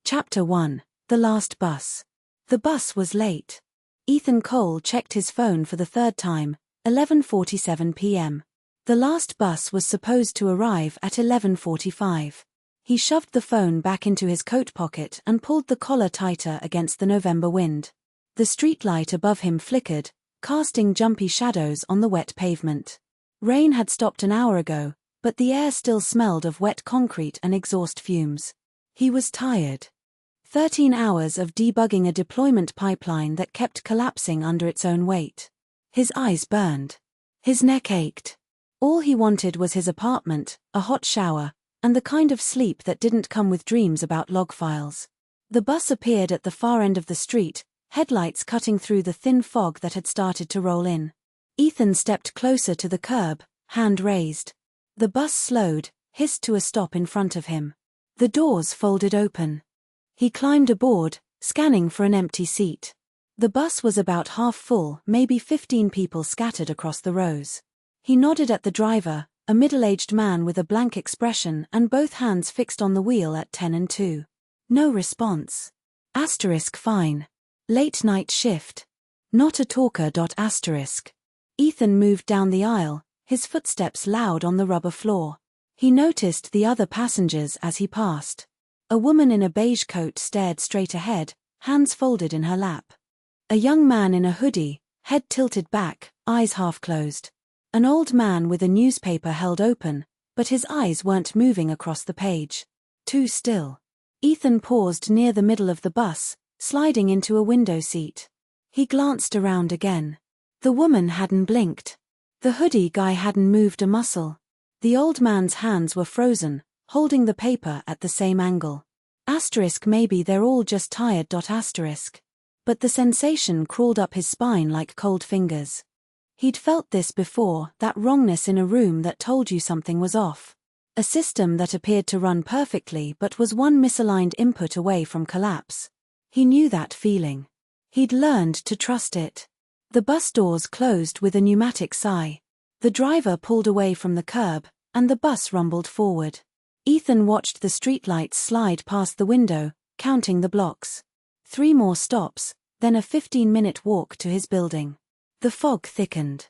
Chapter 1. The Last Bus. The bus was late. Ethan Cole checked his phone for the third time, 11:47 p.m. The last bus was supposed to arrive at 11:45. He shoved the phone back into his coat pocket and pulled the collar tighter against the November wind. The streetlight above him flickered, casting jumpy shadows on the wet pavement. Rain had stopped an hour ago, but the air still smelled of wet concrete and exhaust fumes. He was tired. 13 hours of debugging a deployment pipeline that kept collapsing under its own weight. His eyes burned. His neck ached. All he wanted was his apartment, a hot shower, and the kind of sleep that didn't come with dreams about log files. The bus appeared at the far end of the street, headlights cutting through the thin fog that had started to roll in. Ethan stepped closer to the curb, hand raised. The bus slowed, hissed to a stop in front of him. The doors folded open. He climbed aboard, scanning for an empty seat. The bus was about half full, maybe 15 people scattered across the rows. He nodded at the driver, a middle-aged man with a blank expression and both hands fixed on the wheel at 10 and 2. No response. Fine. Late night shift. Not a talker. Ethan moved down the aisle, his footsteps loud on the rubber floor. He noticed the other passengers as he passed. A woman in a beige coat stared straight ahead, hands folded in her lap. A young man in a hoodie, head tilted back, eyes half closed. An old man with a newspaper held open, but his eyes weren't moving across the page. Too still. Ethan paused near the middle of the bus, sliding into a window seat. He glanced around again. The woman hadn't blinked. The hoodie guy hadn't moved a muscle. The old man's hands were frozen, holding the paper at the same angle. Maybe they're all just tired. But the sensation crawled up his spine like cold fingers. He'd felt this before, that wrongness in a room that told you something was off. A system that appeared to run perfectly but was one misaligned input away from collapse. He knew that feeling. He'd learned to trust it. The bus doors closed with a pneumatic sigh. The driver pulled away from the curb, and the bus rumbled forward. Ethan watched the streetlights slide past the window, counting the blocks. 3 more stops, then a 15-minute walk to his building. The fog thickened.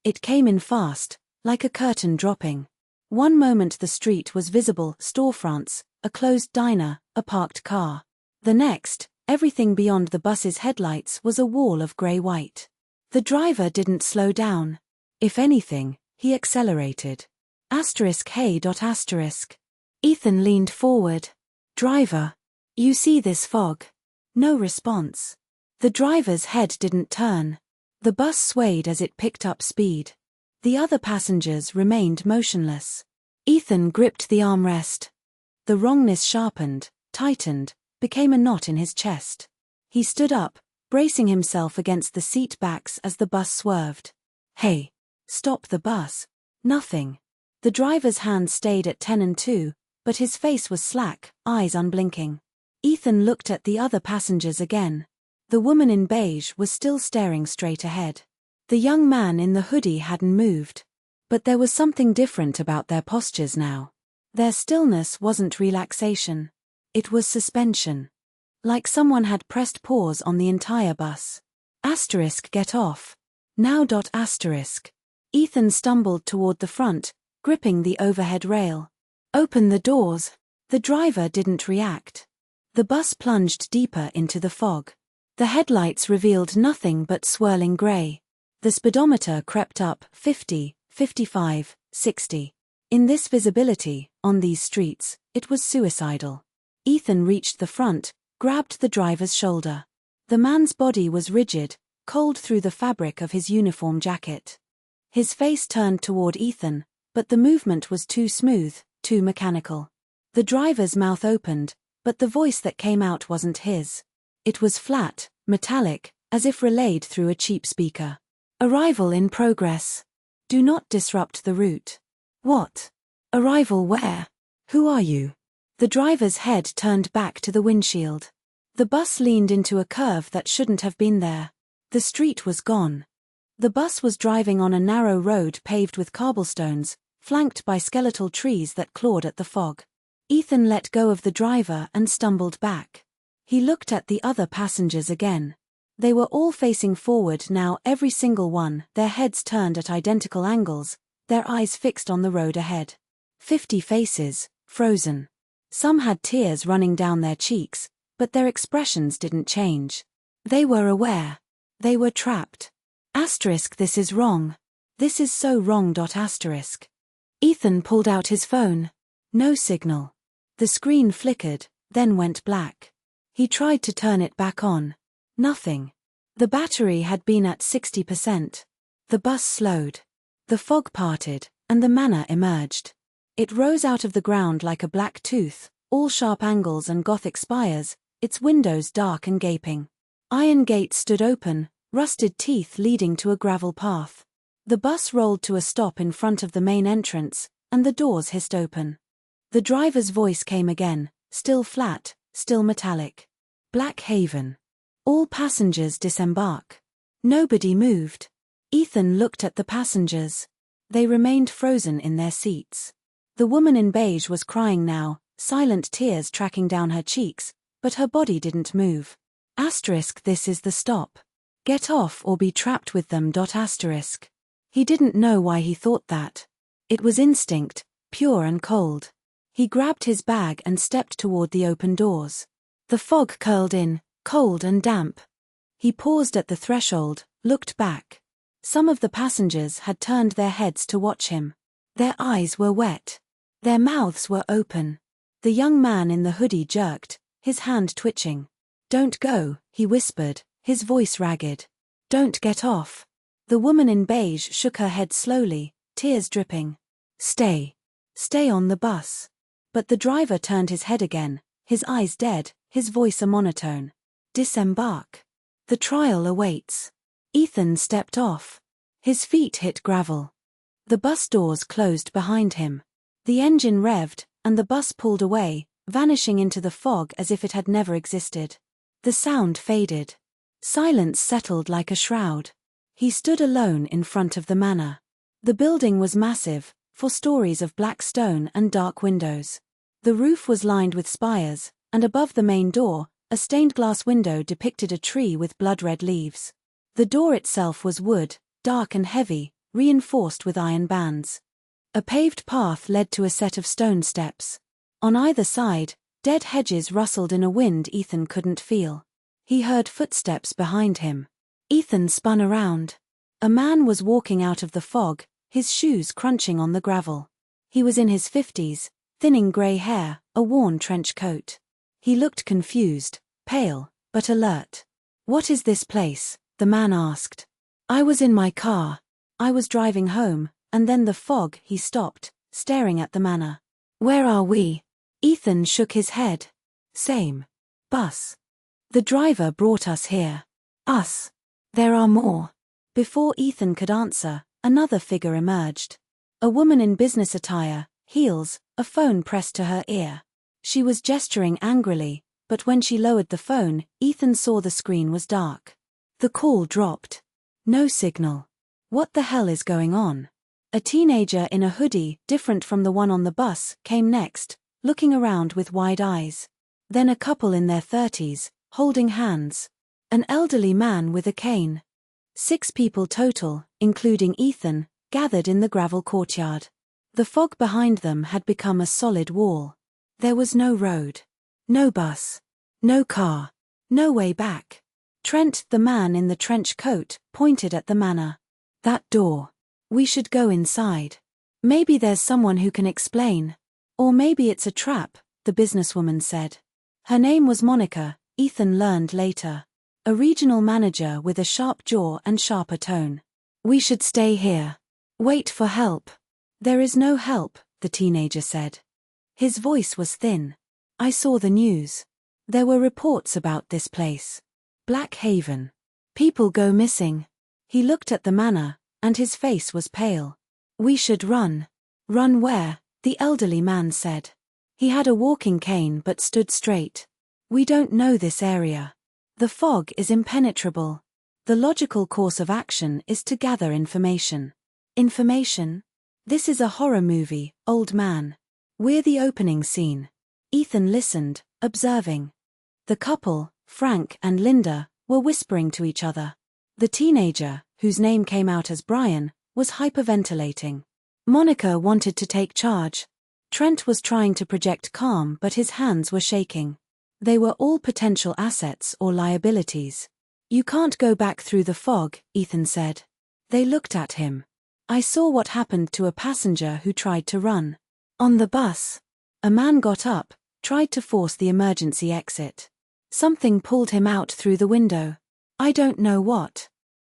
It came in fast, like a curtain dropping. One moment the street was visible, storefronts, a closed diner, a parked car. The next, everything beyond the bus's headlights was a wall of grey-white. The driver didn't slow down. If anything, he accelerated. Hey. Ethan leaned forward. Driver. You see this fog? No response. The driver's head didn't turn. The bus swayed as it picked up speed. The other passengers remained motionless. Ethan gripped the armrest. The wrongness sharpened, tightened, became a knot in his chest. He stood up, bracing himself against the seat backs as the bus swerved. Hey. Stop the bus. Nothing. The driver's hand stayed at 10 and 2, but his face was slack, eyes unblinking. Ethan looked at the other passengers again. The woman in beige was still staring straight ahead. The young man in the hoodie hadn't moved. But there was something different about their postures now. Their stillness wasn't relaxation. It was suspension. Like someone had pressed pause on the entire bus. Get off. Now. Ethan stumbled toward the front, gripping the overhead rail. Open the doors. The driver didn't react. The bus plunged deeper into the fog. The headlights revealed nothing but swirling grey. The speedometer crept up, 50, 55, 60. In this visibility, on these streets, it was suicidal. Ethan reached the front, grabbed the driver's shoulder. The man's body was rigid, cold through the fabric of his uniform jacket. His face turned toward Ethan, but the movement was too smooth, too mechanical. The driver's mouth opened, but the voice that came out wasn't his. It was flat, metallic, as if relayed through a cheap speaker. Arrival in progress. Do not disrupt the route. What? Arrival where? Who are you? The driver's head turned back to the windshield. The bus leaned into a curve that shouldn't have been there. The street was gone. The bus was driving on a narrow road paved with cobblestones, flanked by skeletal trees that clawed at the fog. Ethan let go of the driver and stumbled back. He looked at the other passengers again. They were all facing forward now, every single one, their heads turned at identical angles, their eyes fixed on the road ahead. 50 faces, frozen. Some had tears running down their cheeks, but their expressions didn't change. They were aware. They were trapped. This is wrong. This is so wrong. Ethan pulled out his phone. No signal. The screen flickered, then went black. He tried to turn it back on. Nothing. The battery had been at 60%. The bus slowed. The fog parted, and the manor emerged. It rose out of the ground like a black tooth, all sharp angles and Gothic spires, its windows dark and gaping. Iron gates stood open, rusted teeth leading to a gravel path. The bus rolled to a stop in front of the main entrance, and the doors hissed open. The driver's voice came again, still flat, still metallic. Black Haven. All passengers disembark. Nobody moved. Ethan looked at the passengers. They remained frozen in their seats. The woman in beige was crying now, silent tears tracking down her cheeks, but her body didn't move. This is the stop. Get off or be trapped with them. He didn't know why he thought that. It was instinct, pure and cold. He grabbed his bag and stepped toward the open doors. The fog curled in, cold and damp. He paused at the threshold, looked back. Some of the passengers had turned their heads to watch him. Their eyes were wet. Their mouths were open. The young man in the hoodie jerked, his hand twitching. "Don't go," he whispered, his voice ragged. "Don't get off." The woman in beige shook her head slowly, tears dripping. "Stay. Stay on the bus." But the driver turned his head again, his eyes dead, his voice a monotone. "Disembark. The trial awaits." Ethan stepped off. His feet hit gravel. The bus doors closed behind him. The engine revved, and the bus pulled away, vanishing into the fog as if it had never existed. The sound faded. Silence settled like a shroud. He stood alone in front of the manor. The building was massive, 4 stories of black stone and dark windows. The roof was lined with spires, and above the main door, a stained glass window depicted a tree with blood-red leaves. The door itself was wood, dark and heavy, reinforced with iron bands. A paved path led to a set of stone steps. On either side, dead hedges rustled in a wind Ethan couldn't feel. He heard footsteps behind him. Ethan spun around. A man was walking out of the fog, his shoes crunching on the gravel. He was in his 50s, thinning grey hair, a worn trench coat. He looked confused, pale, but alert. "What is this place?" the man asked. "I was in my car. I was driving home, and then the fog." He stopped, staring at the manor. "Where are we?" Ethan shook his head. "Same. Bus. The driver brought us here." "Us? There are more." Before Ethan could answer, another figure emerged. A woman in business attire, heels, a phone pressed to her ear. She was gesturing angrily, but when she lowered the phone, Ethan saw the screen was dark. The call dropped. No signal. What the hell is going on? A teenager in a hoodie, different from the one on the bus, came next, looking around with wide eyes. Then a couple in their 30s, holding hands. An elderly man with a cane. 6 people total, including Ethan, gathered in the gravel courtyard. The fog behind them had become a solid wall. There was no road. No bus. No car. No way back. Trent, the man in the trench coat, pointed at the manor. "That door. We should go inside. Maybe there's someone who can explain. Or maybe it's a trap," the businesswoman said. Her name was Monica, Ethan learned later. A regional manager with a sharp jaw and sharper tone. "We should stay here. Wait for help." "There is no help," the teenager said. His voice was thin. "I saw the news. There were reports about this place. Black Haven. People go missing." He looked at the manor, and his face was pale. "We should run." "Run where?" the elderly man said. He had a walking cane but stood straight. "We don't know this area. The fog is impenetrable. The logical course of action is to gather information." "Information? This is a horror movie, old man. We're the opening scene." Ethan listened, observing. The couple, Frank and Linda, were whispering to each other. The teenager, whose name came out as Brian, was hyperventilating. Monica wanted to take charge. Trent was trying to project calm, but his hands were shaking. They were all potential assets or liabilities. "You can't go back through the fog," Ethan said. They looked at him. "I saw what happened to a passenger who tried to run. On the bus. A man got up, tried to force the emergency exit. Something pulled him out through the window. I don't know what.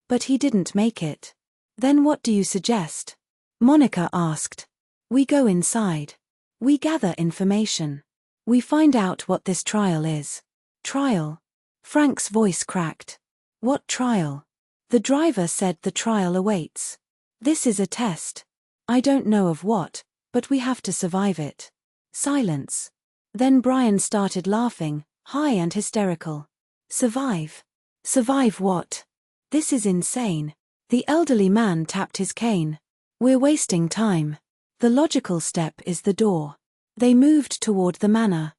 But he didn't make it." "Then what do you suggest?" Monica asked. "We go inside. We gather information. We find out what this trial is." "Trial?" Frank's voice cracked. "What trial?" The driver said the trial awaits. "This is a test. I don't know of what, but we have to survive it." Silence. Then Brian started laughing, high and hysterical. "Survive? Survive what? This is insane." The elderly man tapped his cane. "We're wasting time. The logical step is the door." They moved toward the manor.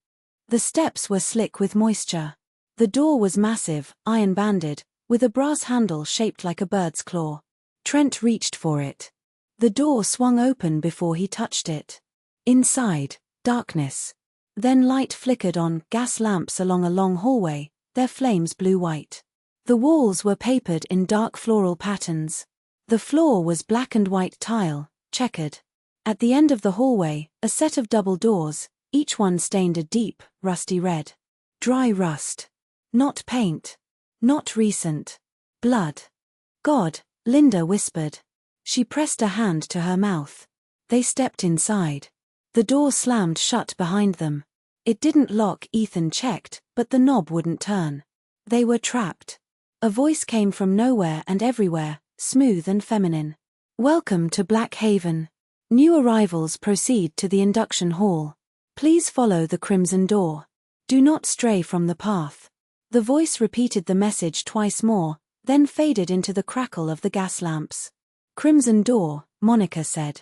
The steps were slick with moisture. The door was massive, iron-banded, with a brass handle shaped like a bird's claw. Trent reached for it. The door swung open before he touched it. Inside, darkness. Then light flickered on gas lamps along a long hallway, their flames blue-white. The walls were papered in dark floral patterns. The floor was black and white tile, checkered. At the end of the hallway, a set of double doors, each one stained a deep, rusty red. Dry rust. Not paint. Not recent. Blood. "God," Linda whispered. She pressed a hand to her mouth. They stepped inside. The door slammed shut behind them. It didn't lock, Ethan checked, but the knob wouldn't turn. They were trapped. A voice came from nowhere and everywhere, smooth and feminine. "Welcome to Black Haven. New arrivals proceed to the induction hall. Please follow the crimson door. Do not stray from the path." The voice repeated the message twice more, then faded into the crackle of the gas lamps. "Crimson door," Monica said.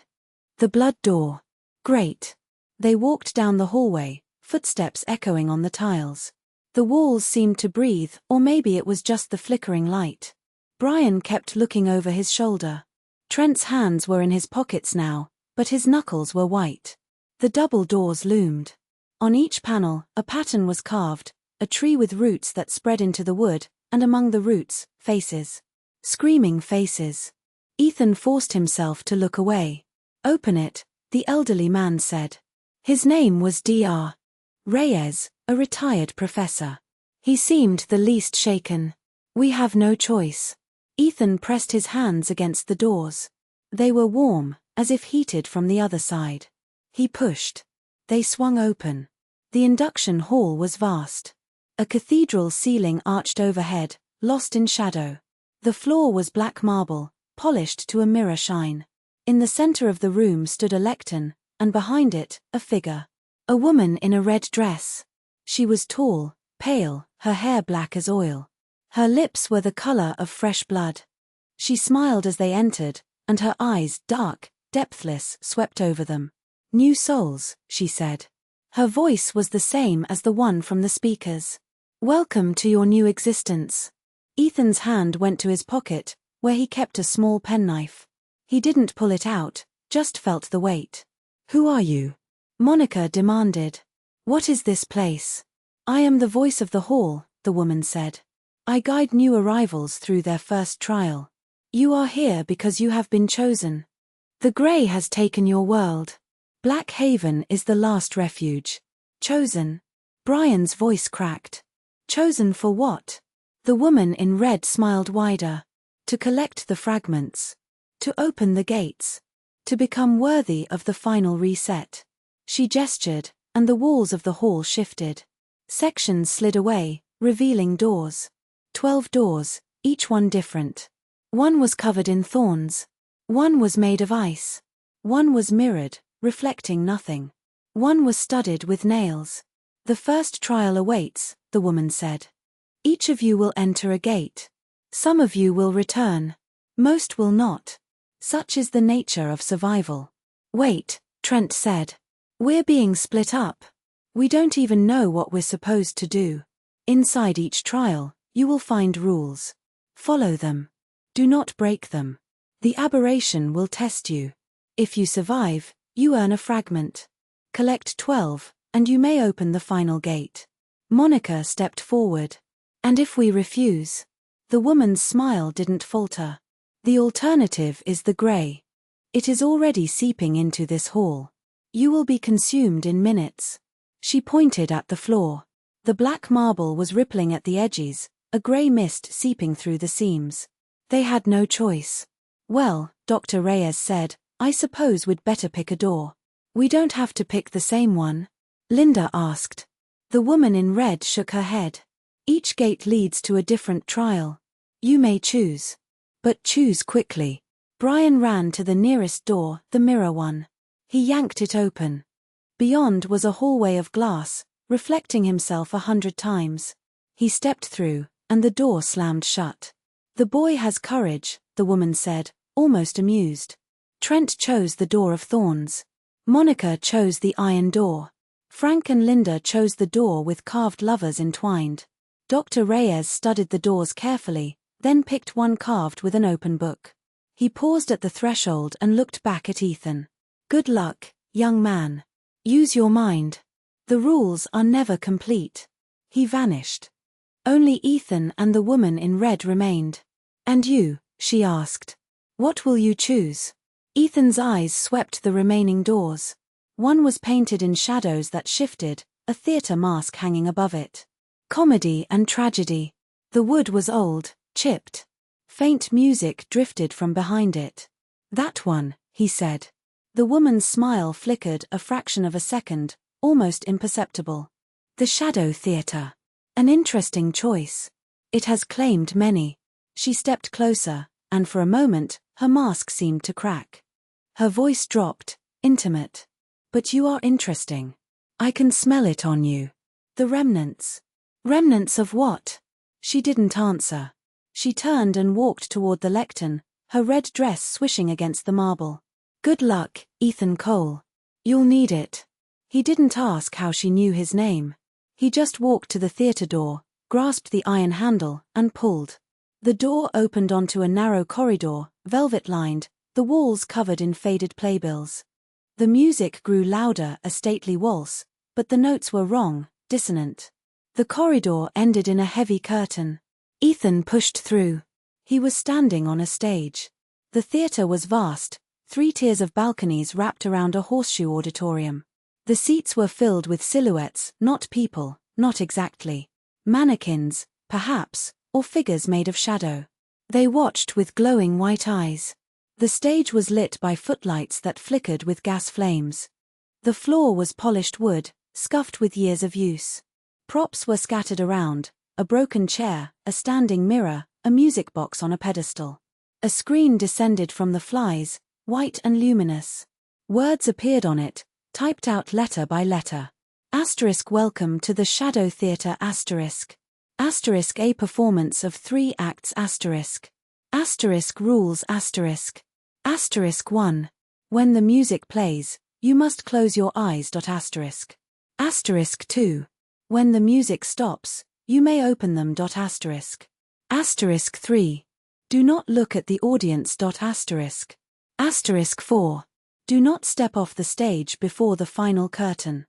"The blood door. Great." They walked down the hallway, footsteps echoing on the tiles. The walls seemed to breathe, or maybe it was just the flickering light. Brian kept looking over his shoulder. Trent's hands were in his pockets now, but his knuckles were white. The double doors loomed. On each panel, a pattern was carved, a tree with roots that spread into the wood, and among the roots, faces. Screaming faces. Ethan forced himself to look away. "Open it," the elderly man said. His name was Dr. Reyes, a retired professor. He seemed the least shaken. "We have no choice." Ethan pressed his hands against the doors. They were warm, as if heated from the other side. He pushed. They swung open. The induction hall was vast. A cathedral ceiling arched overhead, lost in shadow. The floor was black marble, polished to a mirror shine. In the center of the room stood a lectern, and behind it, a figure. A woman in a red dress. She was tall, pale, her hair black as oil. Her lips were the color of fresh blood. She smiled as they entered, and her eyes, dark, depthless, swept over them. "New souls," she said. Her voice was the same as the one from the speakers. "Welcome to your new existence." Ethan's hand went to his pocket, where he kept a small penknife. He didn't pull it out, just felt the weight. "Who are you?" Monica demanded. "What is this place?" "I am the voice of the hall," the woman said. "I guide new arrivals through their first trial. You are here because you have been chosen. The Grey has taken your world. Black Haven is the last refuge. Chosen?" Brian's voice cracked. "Chosen for what?" The woman in red smiled wider. "To collect the fragments. To open the gates. To become worthy of the final reset." She gestured, and the walls of the hall shifted. Sections slid away, revealing doors. 12 doors, each one different. One was covered in thorns. One was made of ice. One was mirrored, reflecting nothing. One was studded with nails. "The first trial awaits," the woman said. "Each of you will enter a gate. Some of you will return. Most will not. Such is the nature of survival." "Wait," Trent said. "We're being split up." We don't even know what we're supposed to do. Inside each trial, you will find rules. Follow them. Do not break them. The aberration will test you. If you survive, you earn a fragment. Collect 12, and you may open the final gate. Monica stepped forward. And if we refuse? The woman's smile didn't falter. The alternative is the grey. It is already seeping into this hall. You will be consumed in minutes. She pointed at the floor. The black marble was rippling at the edges, a grey mist seeping through the seams. They had no choice. Well, Dr. Reyes said, I suppose we'd better pick a door. We don't have to pick the same one? Linda asked. The woman in red shook her head. Each gate leads to a different trial. You may choose. But choose quickly. Brian ran to the nearest door, the mirror one. He yanked it open. Beyond was a hallway of glass, reflecting himself 100 times. He stepped through, and the door slammed shut. The boy has courage, the woman said, almost amused. Trent chose the door of thorns. Monica chose the iron door. Frank and Linda chose the door with carved lovers entwined. Dr. Reyes studied the doors carefully, then picked one carved with an open book. He paused at the threshold and looked back at Ethan. Good luck, young man. Use your mind. The rules are never complete. He vanished. Only Ethan and the woman in red remained. And you, she asked. What will you choose? Ethan's eyes swept the remaining doors. One was painted in shadows that shifted, a theater mask hanging above it. Comedy and tragedy. The wood was old, chipped. Faint music drifted from behind it. That one, he said. The woman's smile flickered a fraction of a second, almost imperceptible. The Shadow Theater. An interesting choice. It has claimed many. She stepped closer, and for a moment, her mask seemed to crack. Her voice dropped, intimate. But you are interesting. I can smell it on you. The remnants. Remnants of what? She didn't answer. She turned and walked toward the lectern, her red dress swishing against the marble. Good luck, Ethan Cole. You'll need it. He didn't ask how she knew his name. He just walked to the theater door, grasped the iron handle, and pulled. The door opened onto a narrow corridor, velvet-lined, the walls covered in faded playbills. The music grew louder, a stately waltz, but the notes were wrong, dissonant. The corridor ended in a heavy curtain. Ethan pushed through. He was standing on a stage. The theater was vast, 3 tiers of balconies wrapped around a horseshoe auditorium. The seats were filled with silhouettes, not people, not exactly. Mannequins, perhaps, or figures made of shadow. They watched with glowing white eyes. The stage was lit by footlights that flickered with gas flames. The floor was polished wood, scuffed with years of use. Props were scattered around, a broken chair, a standing mirror, a music box on a pedestal. A screen descended from the flies, white and luminous. Words appeared on it, typed out letter by letter. Asterisk welcome to the Shadow Theater asterisk. Asterisk a performance of 3 acts asterisk. Asterisk rules asterisk. Asterisk 1. When the music plays, you must close your eyes. Asterisk. Asterisk 2. When the music stops, you may open them. Asterisk. Asterisk 3. Do not look at the audience. Asterisk. Asterisk 4. Do not step off the stage before the final curtain.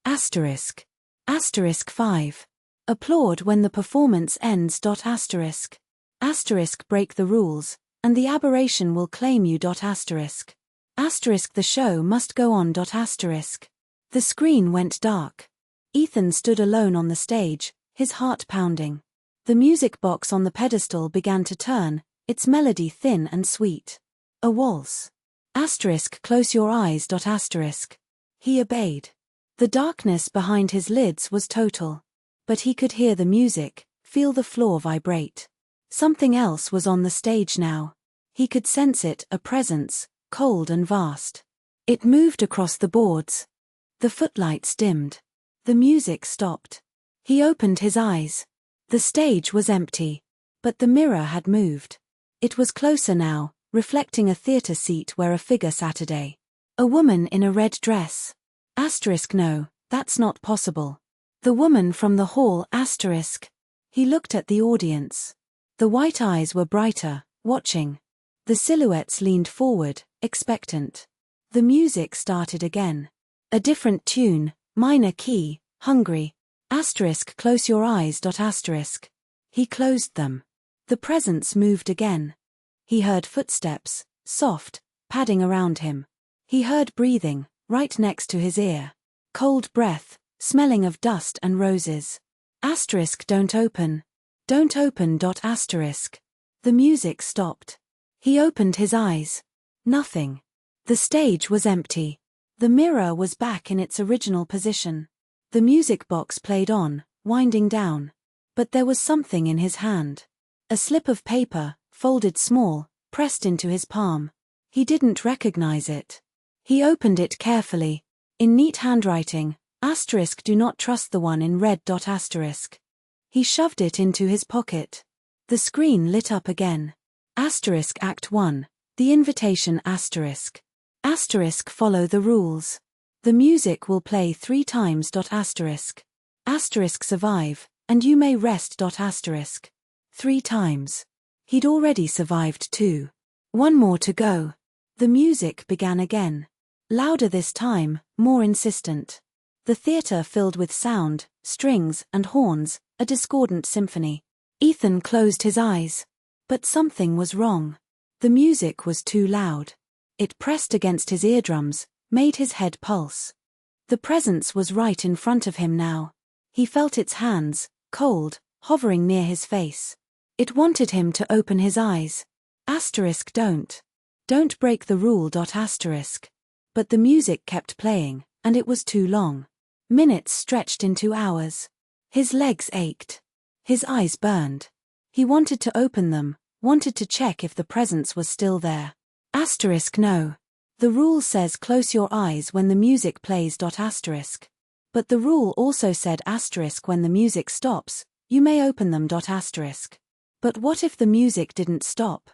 Asterisk. Asterisk 5. Applaud when the performance ends. Asterisk. Asterisk break the rules, and the aberration will claim you. Asterisk. Asterisk the show must go on. Asterisk. The screen went dark. Ethan stood alone on the stage, his heart pounding. The music box on the pedestal began to turn, its melody thin and sweet. A waltz. Asterisk close your eyes. Asterisk. He obeyed. The darkness behind his lids was total. But he could hear the music, feel the floor vibrate. Something else was on the stage now. He could sense it, a presence, cold and vast. It moved across the boards. The footlights dimmed. The music stopped. He opened his eyes. The stage was empty. But the mirror had moved. It was closer now, reflecting a theater seat where a figure sat. A woman in a red dress. Asterisk no, That's not possible. The woman from the hall asterisk. He looked at the audience. The white eyes were brighter, watching. The silhouettes leaned forward, expectant. The music started again. A different tune, minor key, hungry. Asterisk close your eyes. Asterisk. He closed them. The presence moved again. He heard footsteps, soft, padding around him. He heard breathing, right next to his ear. Cold breath, smelling of dust and roses. Asterisk don't open. Don't open. Asterisk. The music stopped. He opened his eyes. Nothing. The stage was empty. The mirror was back in its original position. The music box played on, winding down. But there was something in his hand. A slip of paper, folded small, pressed into his palm. He didn't recognize it. He opened it carefully. In neat handwriting, asterisk do not trust the one in red. Asterisk. He shoved it into his pocket. The screen lit up again. Asterisk Act 1, the invitation asterisk. Asterisk follow the rules. The music will play 3 times. Asterisk. Asterisk survive, and you may rest. Asterisk. 3 times. He'd already survived 2. 1 more to go. The music began again. Louder this time, more insistent. The theater filled with sound, strings, and horns, a discordant symphony. Ethan closed his eyes. But something was wrong. The music was too loud. It pressed against his eardrums, made his head pulse. The presence was right in front of him now. He felt its hands, cold, hovering near his face. It wanted him to open his eyes. Asterisk don't. Don't break the rule. Asterisk. But the music kept playing, and it was too long. Minutes stretched into hours. His legs ached. His eyes burned. He wanted to open them, wanted to check if the presence was still there. Asterisk no. The rule says close your eyes when the music plays. Asterisk. But the rule also said asterisk when the music stops, you may open them. Asterisk. But what if the music didn't stop?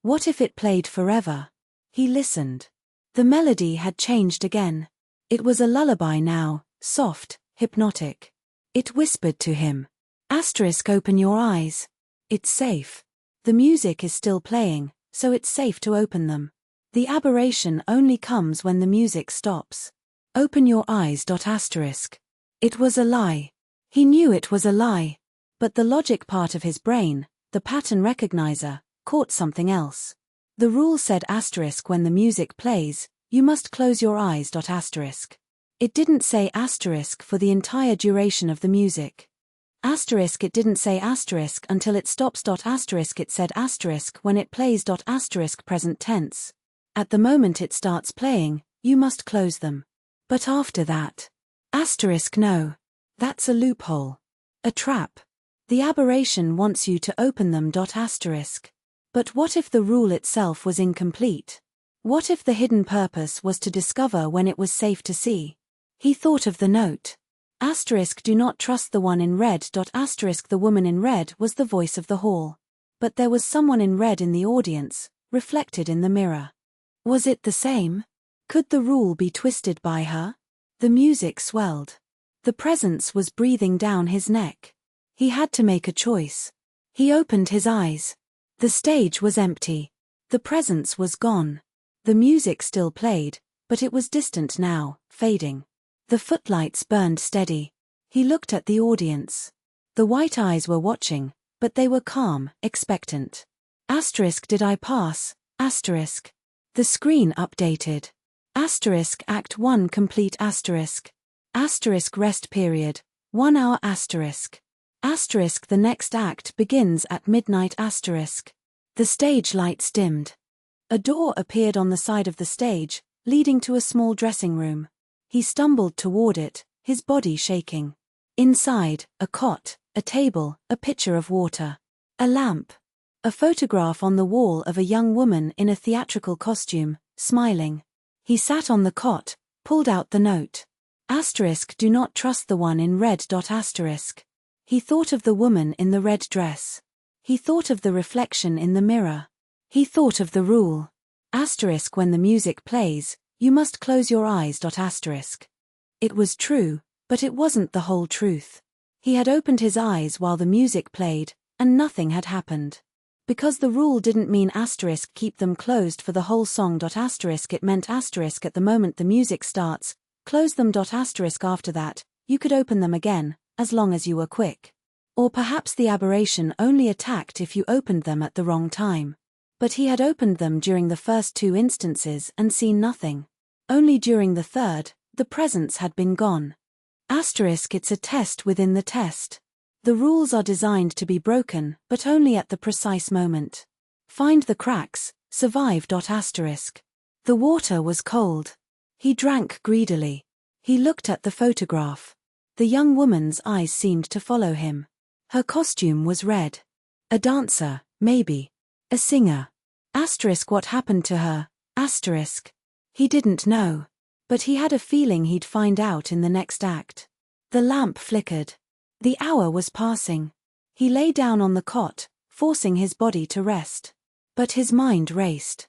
What if it played forever? He listened. The melody had changed again. It was a lullaby now, soft, hypnotic. It whispered to him. Asterisk open your eyes. It's safe. The music is still playing, so it's safe to open them. The aberration only comes when the music stops. Open your eyes. Asterisk. It was a lie. He knew it was a lie. But the logic part of his brain, the pattern recognizer, caught something else. The rule said asterisk when the music plays, you must close your eyes. Asterisk. It didn't say asterisk for the entire duration of the music. Asterisk it didn't say asterisk until it stops. Asterisk it said asterisk when it plays. Asterisk present tense. At the moment it starts playing, you must close them. But after that. Asterisk no. That's a loophole. A trap. The aberration wants you to open them. Asterisk. But what if the rule itself was incomplete? What if the hidden purpose was to discover when it was safe to see? He thought of the note. Asterisk do not trust the one in red. Asterisk the woman in red was the voice of the hall. But there was someone in red in the audience, reflected in the mirror. Was it the same? Could the rule be twisted by her? The music swelled. The presence was breathing down his neck. He had to make a choice. He opened his eyes. The stage was empty. The presence was gone. The music still played, but it was distant now, fading. The footlights burned steady. He looked at the audience. The white eyes were watching, but they were calm, expectant. Asterisk did I pass? Asterisk. The screen updated. Asterisk Act 1 complete asterisk. Asterisk rest period, 1 hour asterisk. Asterisk the next act begins at midnight asterisk. The stage lights dimmed. A door appeared on the side of the stage, leading to a small dressing room. He stumbled toward it, his body shaking. Inside, a cot, a table, a pitcher of water. A lamp. A photograph on the wall of a young woman in a theatrical costume, smiling. He sat on the cot, pulled out the note. Asterisk do not trust the one in red. Asterisk. He thought of the woman in the red dress. He thought of the reflection in the mirror. He thought of the rule. Asterisk when the music plays, you must close your eyes. Asterisk. It was true, But it wasn't the whole truth. He had opened his eyes while the music played, and nothing had happened. Because the rule didn't mean asterisk keep them closed for the whole song. Asterisk it meant asterisk at the moment the music starts, close them. Asterisk after that, you could open them again, as long as you were quick. Or perhaps the aberration only attacked if you opened them at the wrong time. But he had opened them during the first 2 instances and seen nothing. Only during the third, the presence had been gone. Asterisk it's a test within the test. The rules are designed to be broken, but only at the precise moment. Find the cracks, survive. Asterisk. The water was cold. He drank greedily. He looked at the photograph. The young woman's eyes seemed to follow him. Her costume was red. A dancer, maybe. A singer. Asterisk what happened to her, asterisk. He didn't know. But he had a feeling he'd find out in the next act. The lamp flickered. The hour was passing. He lay down on the cot, forcing his body to rest. But his mind raced.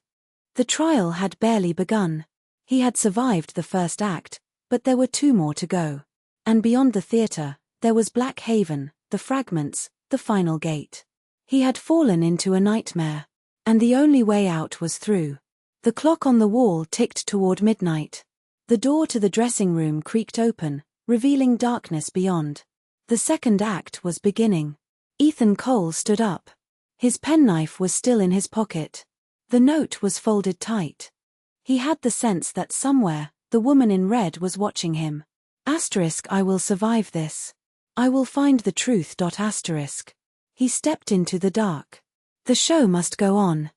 The trial had barely begun. He had survived the first act, but there were 2 more to go. And beyond the theater, there was Black Haven, the fragments, the final gate. He had fallen into a nightmare. And the only way out was through. The clock on the wall ticked toward midnight. The door to the dressing room creaked open, revealing darkness beyond. The second act was beginning. Ethan Cole stood up. His penknife was still in his pocket. The note was folded tight. He had the sense that somewhere, the woman in red was watching him. Asterisk I will survive this. I will find the truth. Asterisk. He stepped into the dark. The show must go on.